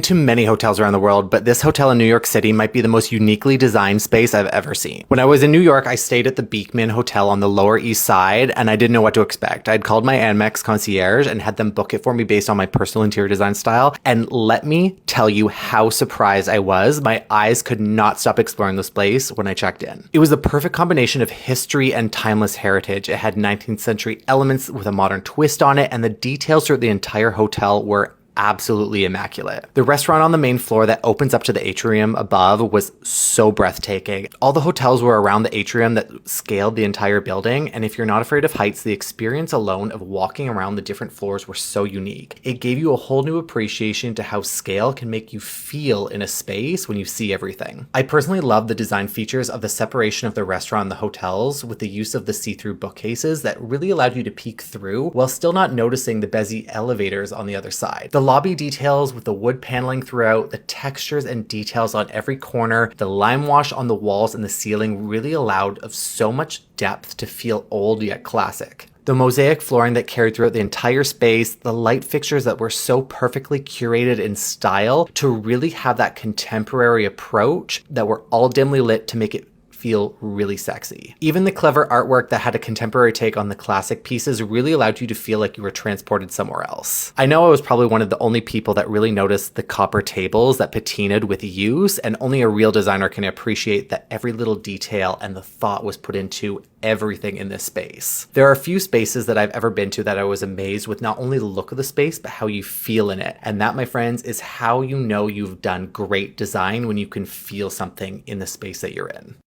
to many hotels around the world, but this hotel in New York City might be the most uniquely designed space I've ever seen. When I was in New York, I stayed at the Beekman Hotel on the Lower East Side, and I didn't know what to expect. I'd called my Amex concierge and had them book it for me based on my personal interior design style, and let me tell you how surprised I was. My eyes could not stop exploring this place when I checked in. It was the perfect combination of history and timeless heritage. It had 19th century elements with a modern twist on it, and the details throughout the entire hotel were absolutely immaculate. The restaurant on the main floor that opens up to the atrium above was so breathtaking. All the hotels were around the atrium that scaled the entire building, and if you're not afraid of heights, the experience alone of walking around the different floors were so unique. It gave you a whole new appreciation to how scale can make you feel in a space when you see everything. I personally love the design features of the separation of the restaurant and the hotels with the use of the see-through bookcases that really allowed you to peek through while still not noticing the busy elevators on the other side. The lobby details with the wood paneling throughout, the textures and details on every corner, the lime wash on the walls and the ceiling really allowed of so much depth to feel old yet classic. The mosaic flooring that carried throughout the entire space, the light fixtures that were so perfectly curated in style to really have that contemporary approach that were all dimly lit to make it feel really sexy. Even the clever artwork that had a contemporary take on the classic pieces really allowed you to feel like you were transported somewhere else. I know I was probably one of the only people that really noticed the copper tables that patinaed with use, and only a real designer can appreciate that every little detail and the thought was put into everything in this space. There are a few spaces that I've ever been to that I was amazed with not only the look of the space, but how you feel in it. And that, my friends, is how you know you've done great design when you can feel something in the space that you're in.